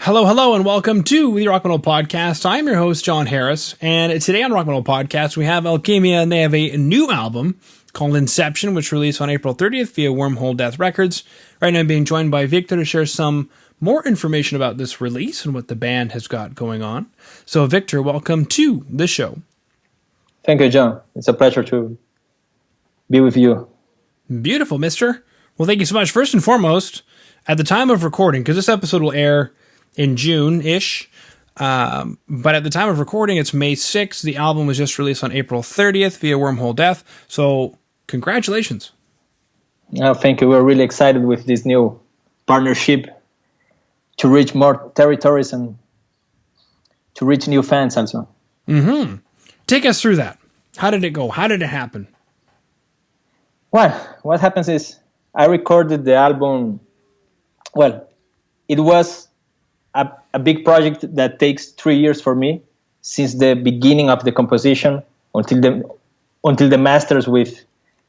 Hello, hello, and welcome to the Rock Metal Podcast. I'm your host, John Harris, and today on Rock Metal Podcast, we have ALCHEMIA, and they have a new album called Inception, which released on April 30th via Wormholedeath Records. Right now, I'm being joined by Victor to share some more information about this release and what the band has got going on. So, Victor, welcome to the show. Thank you, John. It's a pleasure to be with you. Beautiful, mister. Well, thank you so much. First and foremost, at the time of recording, because this episode will air in June-ish, but at the time of recording, it's May 6th. The album was just released on April 30th via Wormholedeath, so congratulations. Oh, thank you. We're really excited with this new partnership to reach more territories and to reach new fans also. Mm-hmm. Take us through that. How did it go? How did it happen? Well, what happens is I recorded the album. Well, it was a big project that takes 3 years for me, since the beginning of the composition until the masters with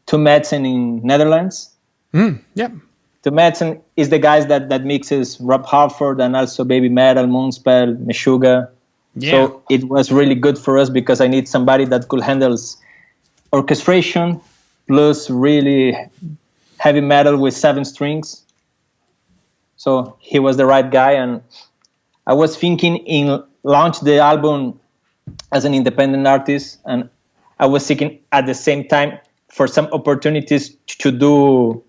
Tue Madsen in Netherlands. Yep. Tue Madsen is the guys that mixes Rob Halford and also Baby Metal, Moonspell, Meshuggah. Yeah. So it was really good for us because I need somebody that could handle orchestration plus really heavy metal with 7 strings. So he was the right guy, and I was thinking in launch the album as an independent artist, and I was seeking at the same time for some opportunities to do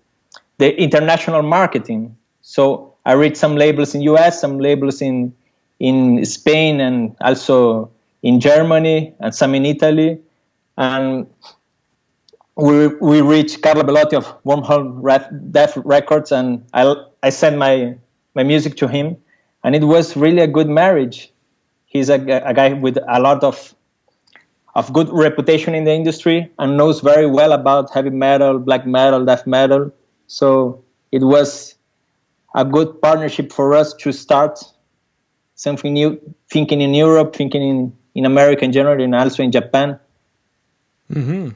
the international marketing. So I read some labels in US, some labels in Spain, and also in Germany, and some in Italy. And we reached Carlo Bellotti of Wormholedeath Records, and I sent my music to him, and it was really a good marriage. He's a guy with a lot of good reputation in the industry and knows very well about heavy metal, black metal, death metal. So it was a good partnership for us to start something new, thinking in Europe, thinking in America in general, and also in Japan. Mm-hmm.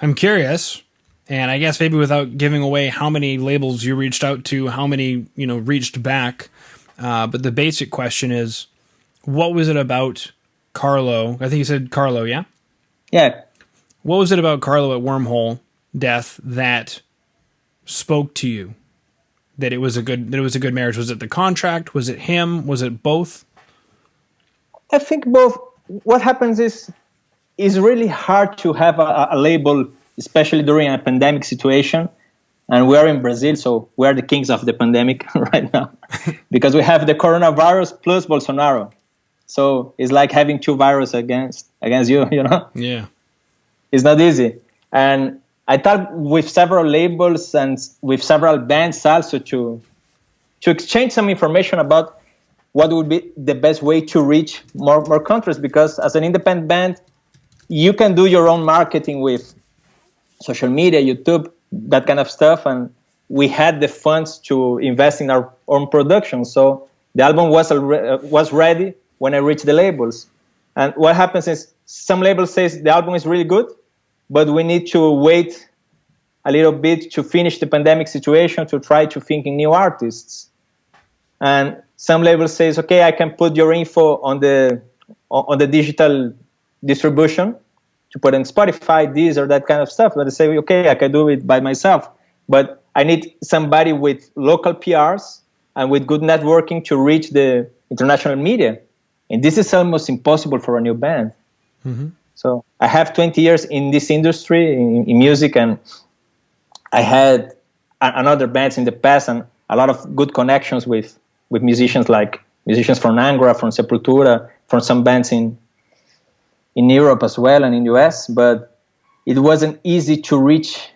I'm curious, and I guess maybe without giving away how many labels you reached out to, how many, reached back, but the basic question is, what was it about Carlo? I think you said Carlo, yeah? Yeah. What was it about Carlo at Wormholedeath that spoke to you? That it was a good marriage? Was it the contract? Was it him? Was it both? I think both. What happens is really hard to have a label, especially during a pandemic situation. And we are in Brazil, so we are the kings of the pandemic right now because we have the coronavirus plus Bolsonaro. So it's like having 2 viruses against you, Yeah. It's not easy. And I talked with several labels and with several bands also to exchange some information about what would be the best way to reach more countries, because as an independent band, you can do your own marketing with social media, YouTube, that kind of stuff, and we had the funds to invest in our own production. So the album was ready when I reached the labels. And what happens is some labels says the album is really good, but we need to wait a little bit to finish the pandemic situation to try to think in new artists. And some labels says, okay, I can put your info on the digital distribution to put in Spotify, this or that kind of stuff. But I say, okay, I can do it by myself. But I need somebody with local PRs and with good networking to reach the international media. And this is almost impossible for a new band. Mm-hmm. So I have 20 years in this industry, in music, and I had another bands in the past and a lot of good connections with musicians, like musicians from Angra, from Sepultura, from some bands in Europe as well and in US, but it wasn't easy to reach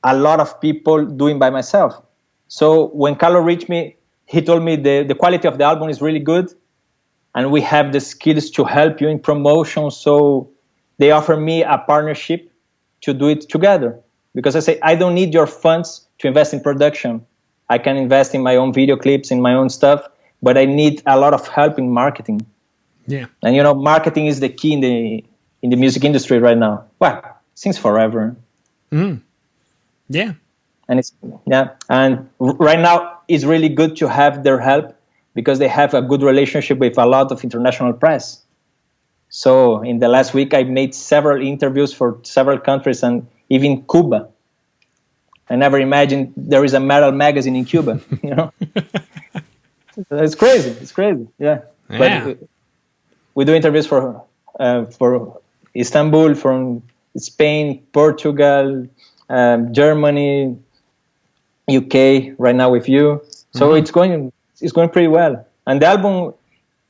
a lot of people doing by myself. So when Carlo reached me, he told me the quality of the album is really good and we have the skills to help you in promotion. So they offer me a partnership to do it together. Because I say, I don't need your funds to invest in production. I can invest in my own video clips, in my own stuff, but I need a lot of help in marketing. Yeah. And marketing is the key in the music industry right now. Well, since forever. Mm. Yeah. And and right now it's really good to have their help because they have a good relationship with a lot of international press. So in the last week, I made several interviews for several countries and even Cuba. I never imagined there is a metal magazine in Cuba, you know? It's crazy. It's crazy. Yeah. But we do interviews for Istanbul, from Spain, Portugal, Germany, UK, right now with you. So it's going pretty well. And the album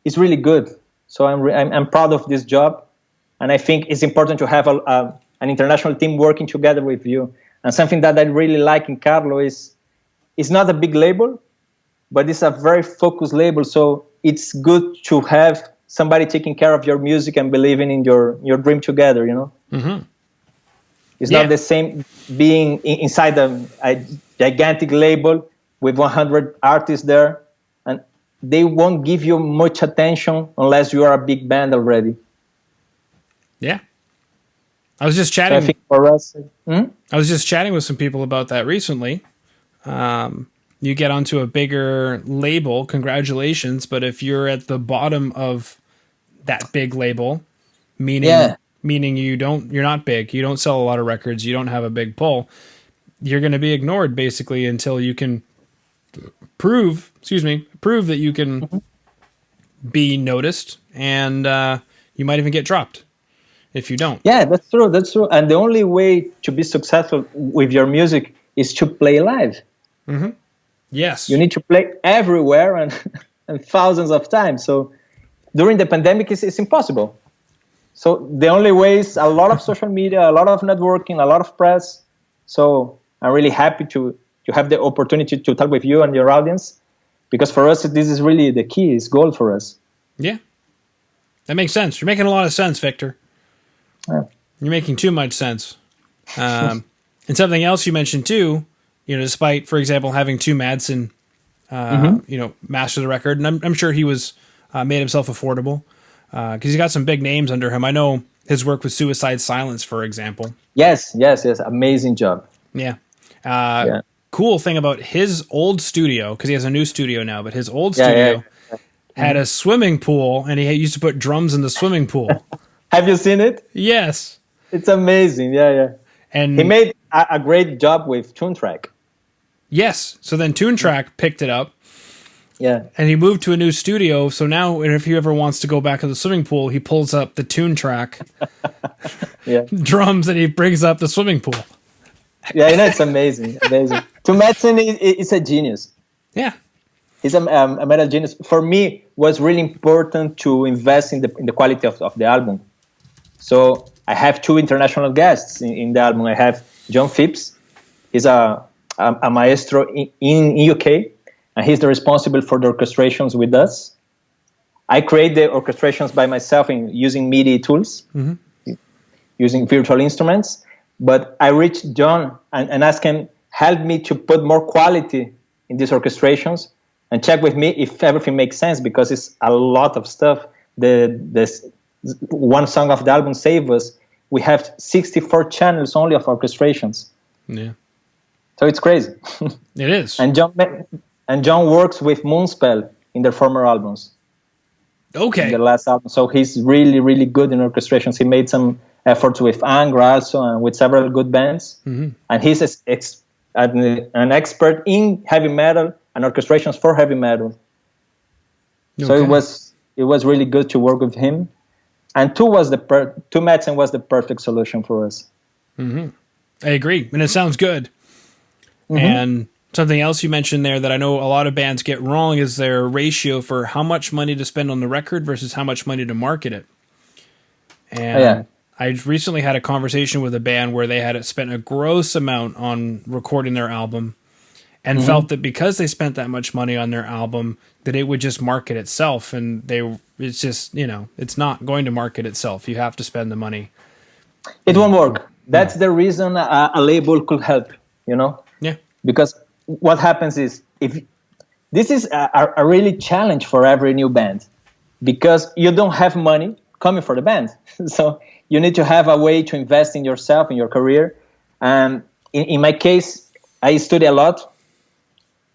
is really good. So I'm proud of this job. And I think it's important to have an international team working together with you. And something that I really like in Carlo is it's not a big label, but it's a very focused label. So it's good to have somebody taking care of your music and believing in your dream together, you know? Mm-hmm. It's not the same being inside a gigantic label with 100 artists there, and they won't give you much attention unless you are a big band already. Yeah. I was just chatting. I think for us, I was just chatting with some people about that recently. You get onto a bigger label, congratulations. But if you're at the bottom of that big label, meaning you're not big, you don't sell a lot of records, you don't have a big pull, you're going to be ignored basically until you can prove that you can be noticed, and you might even get dropped if you don't. Yeah, that's true. And the only way to be successful with your music is to play live. Mm-hmm. Yes. You need to play everywhere and thousands of times. So during the pandemic, it's impossible. So the only way is a lot of social media, a lot of networking, a lot of press. So I'm really happy to have the opportunity to talk with you and your audience, because for us, this is really the key, it's gold for us. Yeah. That makes sense. You're making a lot of sense, Victor. Yeah. You're making too much sense. And something else you mentioned too, despite, for example, having Tue Madsen, master the record, and I'm sure he was made himself affordable because he's got some big names under him. I know his work with Suicide Silence, for example. Yes. Amazing job. Yeah. Cool thing about his old studio, because he has a new studio now, but his old studio had a swimming pool, and he used to put drums in the swimming pool. Have you seen it? Yes. It's amazing. Yeah. And he made a great job with Toontrack. Yes. So then Toontrack picked it up. Yeah. And he moved to a new studio. So now if he ever wants to go back to the swimming pool, he pulls up the Toontrack drums and he brings up the swimming pool. Yeah, it's amazing. Tue Madsen is a genius. Yeah. He's a metal genius. For me, it was really important to invest in the quality of the album. So I have 2 international guests in the album. I have John Phipps. He's a maestro in UK, and he's the responsible for the orchestrations with us. I create the orchestrations by myself using MIDI tools, using virtual instruments. But I reached John and asked him, help me to put more quality in these orchestrations and check with me if everything makes sense, because it's a lot of stuff. This one song of the album, Save Us, we have 64 channels only of orchestrations. Yeah. So it's crazy. It is. And John works with Moonspell in their former albums. Okay. In the last album. So he's really, really good in orchestrations. He made some efforts with Angra also and with several good bands. Mm-hmm. And he's an expert in heavy metal and orchestrations for heavy metal. Okay. So it was really good to work with him. And Tue Madsen was the perfect solution for us. Mm-hmm. I agree. And it sounds good. Mm-hmm. And something else you mentioned there that I know a lot of bands get wrong is their ratio for how much money to spend on the record versus how much money to market it. And I recently had a conversation with a band where they had spent a gross amount on recording their album and felt that because they spent that much money on their album, that it would just market itself. And it's just, it's not going to market itself. You have to spend the money. It won't work. That's the reason a label could help, Yeah. Because what happens is, if this is a really challenge for every new band, because you don't have money coming for the band. So you need to have a way to invest in yourself, in your career. And in my case, I study a lot.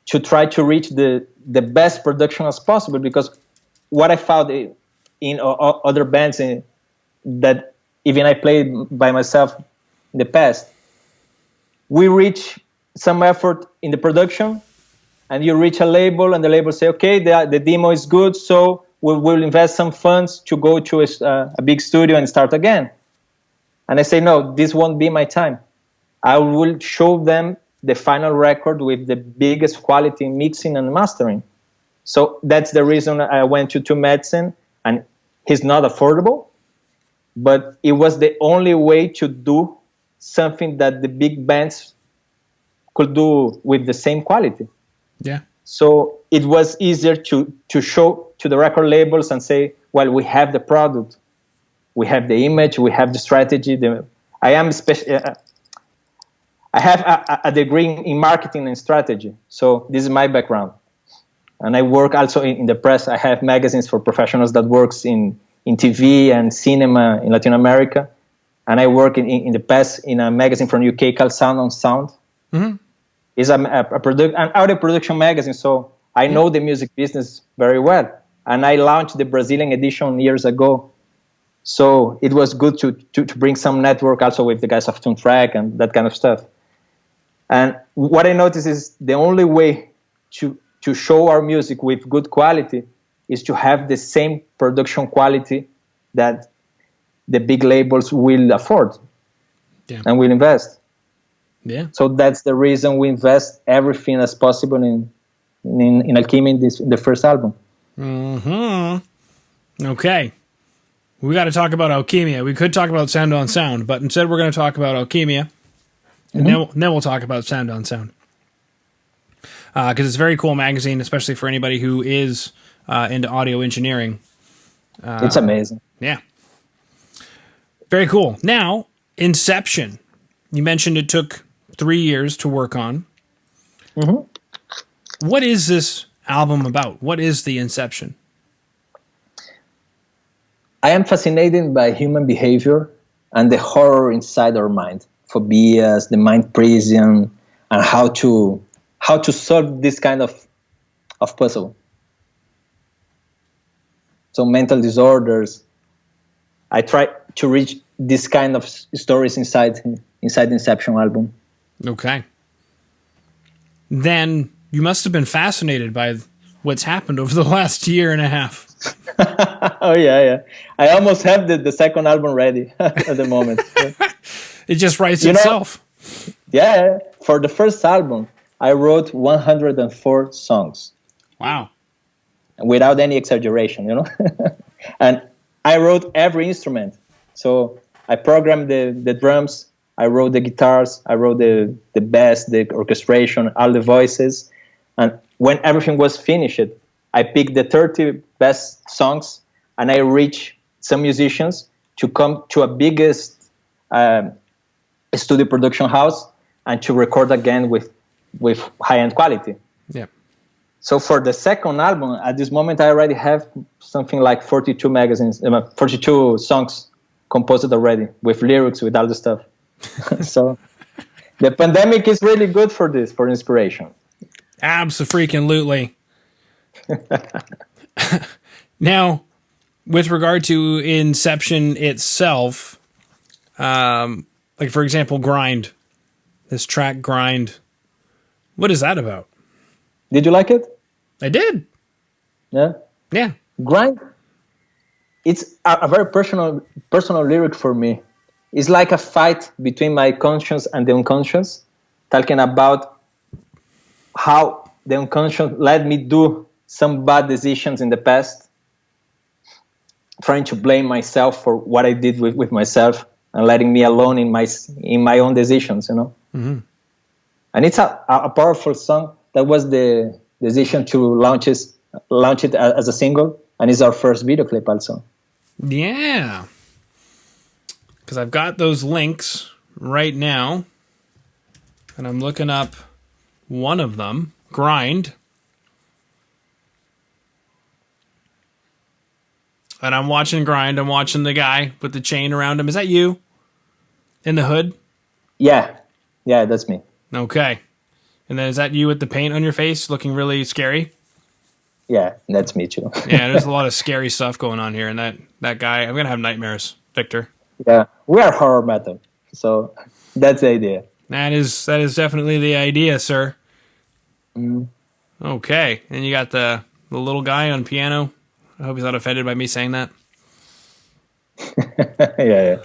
to try to reach the best production as possible, because what I found in other bands that even I played by myself in the past, we reach some effort in the production, and you reach a label, and the label say, okay, the demo is good, so we'll invest some funds to go to a big studio and start again. And I say, no, this won't be my time. I will show them the final record with the biggest quality mixing and mastering. So that's the reason I went to Tue Madsen, and he's not affordable, but it was the only way to do something that the big bands could do with the same quality. Yeah. So it was easier to show to the record labels and say, well, we have the product, we have the image, we have the strategy. I have a degree in marketing and strategy, so this is my background. And I work also in the press. I have magazines for professionals that works in TV and cinema in Latin America. And I work in the past in a magazine from UK called Sound on Sound. Mm-hmm. It's an audio production magazine, so I know the music business very well. And I launched the Brazilian edition years ago. So it was good to bring some network also with the guys of Tune Track and that kind of stuff. And what I noticed is the only way to show our music with good quality is to have the same production quality that the big labels will afford and will invest. Yeah. So that's the reason we invest everything as possible in Alchemia in the first album. Mm-hmm. Okay. We got to talk about Alchemia. We could talk about Sound on Sound, but instead we're going to talk about Alchemia. And then we'll talk about Sound on Sound. Because it's a very cool magazine, especially for anybody who is into audio engineering. It's amazing. Yeah. Very cool. Now, Inception. You mentioned it took 3 years to work on. Mm-hmm. What is this album about? What is the Inception? I am fascinated by human behavior and the horror inside our mind. Phobias, the mind prison, and how to solve this kind of puzzle. So mental disorders. I try to reach this kind of stories inside Inception album. Okay. Then you must have been fascinated by what's happened over the last year and a half. Oh yeah. I almost have the second album ready at the moment. It just writes itself. Yeah, for the first album, I wrote 104 songs. Wow. Without any exaggeration, And I wrote every instrument. So I programmed the drums, I wrote the guitars, I wrote the bass, the orchestration, all the voices. And when everything was finished, I picked the 30 best songs, and I reached some musicians to come to a biggest studio production house and to record again with high-end quality. Yeah. So for the second album, at this moment, I already have something like 42 songs composed already, with lyrics, with all the stuff. So the pandemic is really good for this, for inspiration. Abso-freaking-lutely. Now, with regard to Inception itself, like for example, Grind, this track Grind, what is that about? Did you like it? I did. Yeah? Yeah. Grind, it's a very personal lyric for me. It's like a fight between my conscious and the unconscious, talking about how the unconscious let me do some bad decisions in the past, trying to blame myself for what I did with myself and letting me alone in my own decisions, Mm-hmm. And it's a powerful song. That was the decision to launch it as a single, and it's our first video clip also. Yeah. Because I've got those links right now, and I'm looking up one of them, Grind. And I'm watching Grind. I'm watching the guy with the chain around him. Is that you? In the hood? Yeah, that's me. Okay. And then is that you with the paint on your face looking really scary? Yeah, that's me too. Yeah, there's a lot of scary stuff going on here. And that guy, I'm going to have nightmares, Victor. Yeah, we are horror metal. So that's the idea. That is definitely the idea, sir. Mm. Okay. And you got the little guy on piano. I hope he's not offended by me saying that. Yeah.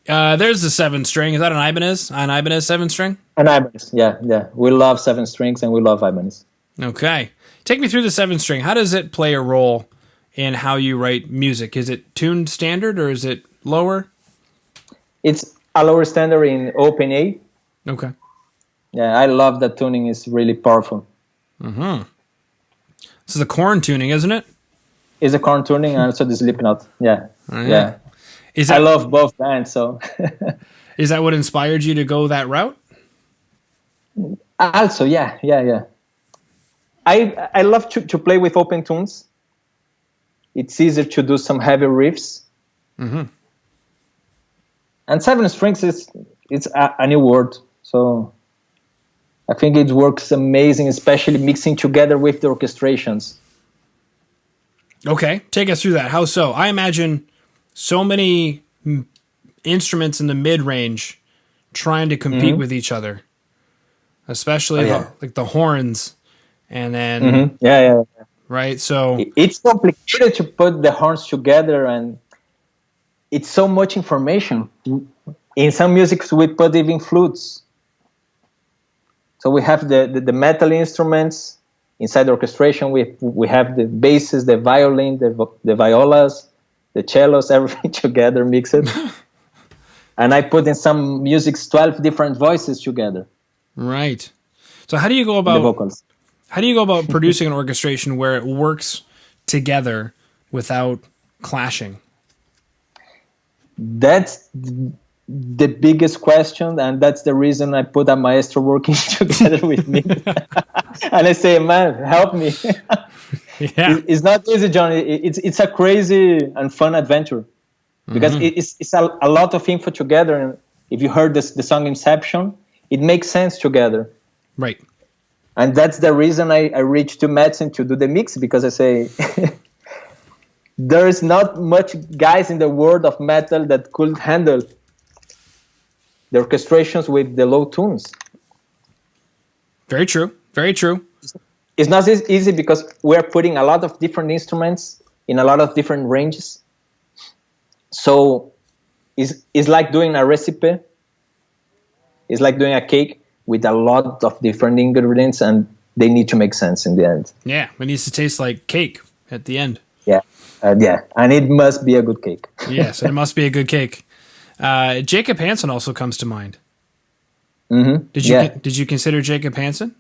There's the 7-string. Is that an Ibanez? An Ibanez 7-string? An Ibanez, yeah. We love 7 strings and we love Ibanez. Okay. Take me through the 7-string. How does it play a role in how you write music? Is it tuned standard or is it lower? It's a lower standard in open A. Okay. Yeah, I love that tuning. It's really powerful. Mm-hmm. This is a Korn tuning, isn't it? It's a Korn tuning and also the Slipknot. Yeah. Oh, yeah. I love both bands, so. Is that what inspired you to go that route? Also, yeah. I love to play with open tunes. It's easier to do some heavy riffs. Mm-hmm. And 7 strings it's a new word, so I think it works amazing, especially mixing together with the orchestrations. Okay, take us through that. How so? I imagine so many instruments in the mid-range trying to compete with each other, especially like the horns, and then yeah. Right. So it's complicated to put the horns together, and it's so much information. In some music, we put even flutes. So we have the metal instruments inside the orchestration. We have the basses, the violin, the violas, the cellos, everything together, mixed. And I put in some music's 12 different voices together. Right. So how do you go about the vocals? How do you go about producing an orchestration where it works together without clashing? That's the biggest question, and that's the reason I put a maestro working together with me. And I say, man, help me. Yeah. It's not easy, John. It's a crazy and fun adventure because it's a lot of info together. And if you heard the song Inception, it makes sense together. Right. And that's the reason I reached Tue Madsen to do the mix, because I say there is not much guys in the world of metal that could handle the orchestrations with the low tunes. Very true. Very true. It's not easy because we're putting a lot of different instruments in a lot of different ranges. So it's like doing a recipe. It's like doing a cake with a lot of different ingredients, and they need to make sense in the end. Yeah, it needs to taste like cake at the end. Yeah, and it must be a good cake. Yes, it must be a good cake. Jacob Hansen also comes to mind. Mm-hmm. Did you consider Jacob Hansen?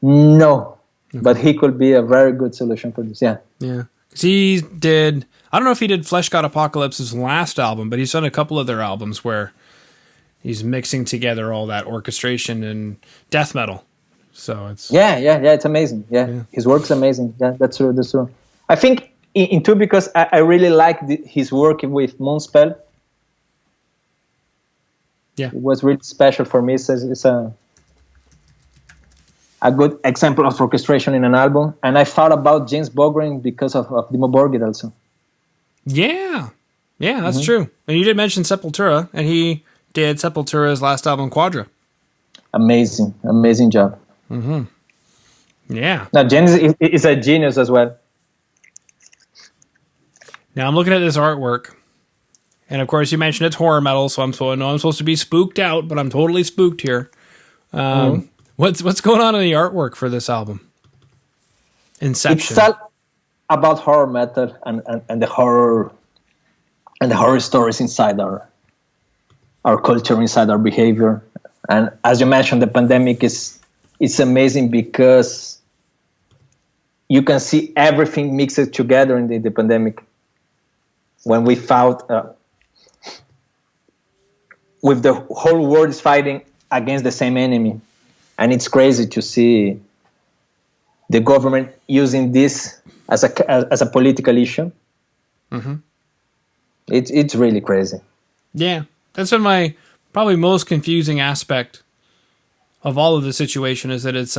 No, but he could be a very good solution for this. Yeah. Because he did. I don't know if he did Flesh God Apocalypse's last album, but he's done a couple other albums where he's mixing together all that orchestration and death metal. So it's it's amazing. Yeah. His work's amazing. Yeah, that's true. I think in Tue, because I really like his work with Moonspell. Yeah, it was really special for me. It's a good example of orchestration in an album. And I thought about James Bogren because of Dimmu Borgir also. Yeah, that's true. And you did mention Sepultura, and he did Sepultura's last album, Quadra. Amazing job. Mm-hmm. Yeah. Now, James is a genius as well. Now, I'm looking at this artwork. And, of course, you mentioned it's horror metal, so I'm supposed to be spooked out, but I'm totally spooked here. What's going on in the artwork for this album? Inception. It's all about horror metal and the horror stories inside our culture, inside our behavior. And as you mentioned, the pandemic it's amazing because you can see everything mixed together in the pandemic. When we found with the whole world is fighting against the same enemy, and it's crazy to see the government using this as a political issue. Mm-hmm. It's really crazy. Yeah, that's been my probably most confusing aspect of all of the situation is that it's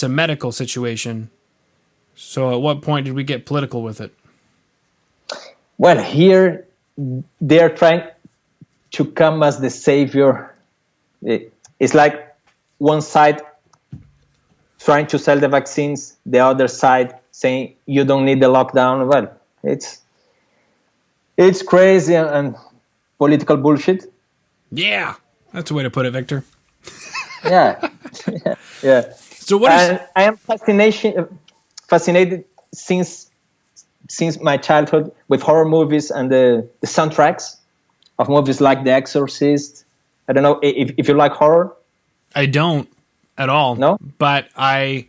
a medical situation. So at what point did we get political with it? Well, here they're trying to come as the savior. It's like one side trying to sell the vaccines, the other side saying you don't need the lockdown. Well, it's crazy and political bullshit. Yeah, that's a way to put it, Victor. Yeah, yeah. So what is? I am fascinated since my childhood with horror movies and the soundtracks of movies like The Exorcist. I don't know if you like horror. I don't at all. No? But I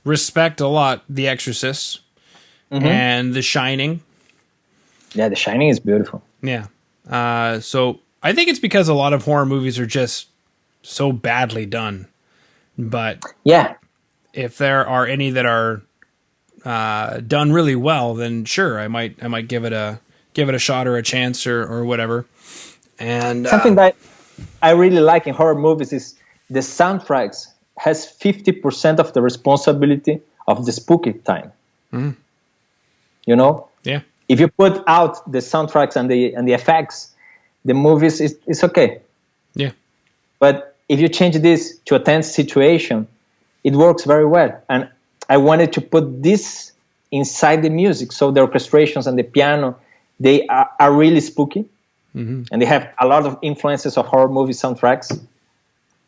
respect a lot The Exorcist and The Shining. Yeah, The Shining is beautiful. Yeah. So I think it's because a lot of horror movies are just so badly done. But yeah, if there are any that are done really well, then sure, I might give it a shot or a chance or whatever. And something that I really like in horror movies is the soundtracks has 50% of the responsibility of the spooky time. Mm. You know? Yeah. If you put out the soundtracks and the effects, the movies is okay. Yeah. But if you change this to a tense situation, it works very well. And I wanted to put this inside the music. So the orchestrations and the piano, they are really spooky. Mm-hmm. And they have a lot of influences of horror movie soundtracks,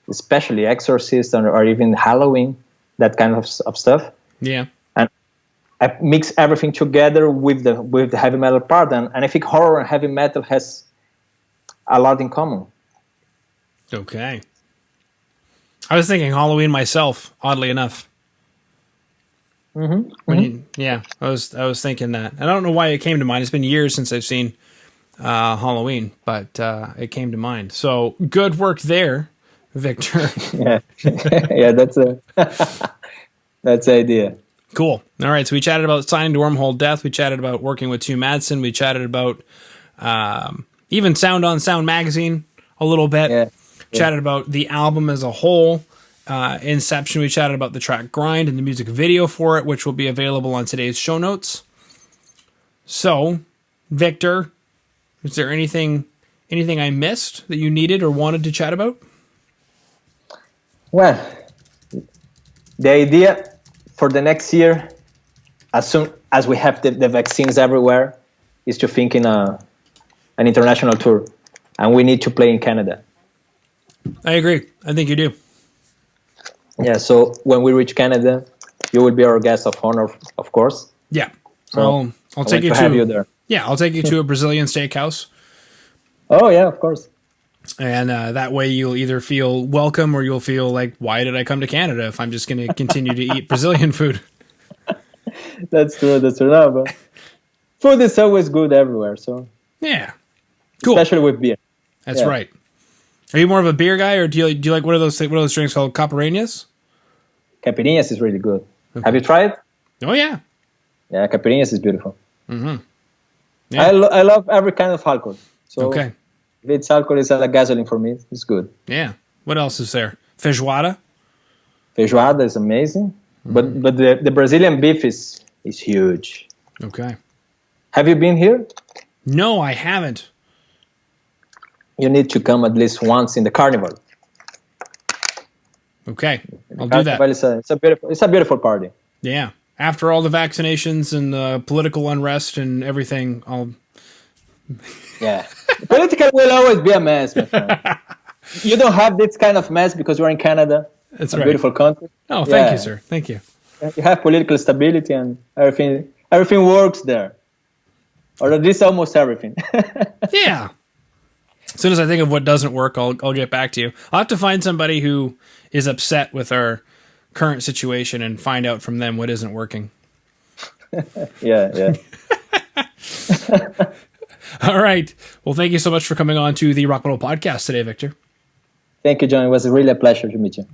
especially Exorcist or even Halloween, that kind of stuff. Yeah. And I mix everything together with the heavy metal part. And I think horror and heavy metal has a lot in common. Okay. I was thinking Halloween myself, oddly enough. Yeah, I was thinking that. I don't know why it came to mind. It's been years since I've seen Halloween, but it came to mind. So good work there, Victor. Yeah, that's the idea. Cool. All right, so we chatted about signing to Wormholedeath. We chatted about working with Tue Madsen. We chatted about even Sound on Sound magazine a little bit. Yeah. Chatted about the album as a whole. Inception, we chatted about the track Grind and the music video for it, which will be available on today's show notes. So, Victor, is there anything I missed that you needed or wanted to chat about? Well, the idea for the next year, as soon as we have the vaccines everywhere, is to think in an international tour. And we need to play in Canada. I agree. I think you do. Yeah, so when we reach Canada, you will be our guest of honor, of course. Yeah. So I'll take you to have you there. Yeah, I'll take you to a Brazilian steakhouse. Oh, yeah, of course. And that way you'll either feel welcome or you'll feel like, why did I come to Canada if I'm just going to continue to eat Brazilian food? That's true. No, but food is always good everywhere. So yeah. Cool. Especially with beer. That's right. Are you more of a beer guy, or do you like what are those drinks called? Caipirinhas? Caipirinhas is really good. Okay. Have you tried? Oh yeah. Yeah, caipirinhas is beautiful. Mm-hmm. Yeah. I love every kind of alcohol. So okay. If it's alcohol, it's like gasoline for me. It's good. Yeah. What else is there? Feijoada? Feijoada is amazing, but the Brazilian beef is huge. Okay. Have you been here? No, I haven't. You need to come at least once in the carnival. Okay, I'll do that. It's a beautiful party. Yeah. After all the vaccinations and the political unrest and everything, I'll... Yeah. Political will always be a mess, my friend. You don't have this kind of mess because you're in Canada. That's a beautiful country. Oh, thank you, sir. Thank you. You have political stability and everything works there. Or at least almost everything. Yeah. As soon as I think of what doesn't work, I'll get back to you. I'll have to find somebody who is upset with our current situation and find out from them what isn't working. Yeah. All right. Well, thank you so much for coming on to the Rock Metal Podcast today, Victor. Thank you, John. It was really a pleasure to meet you.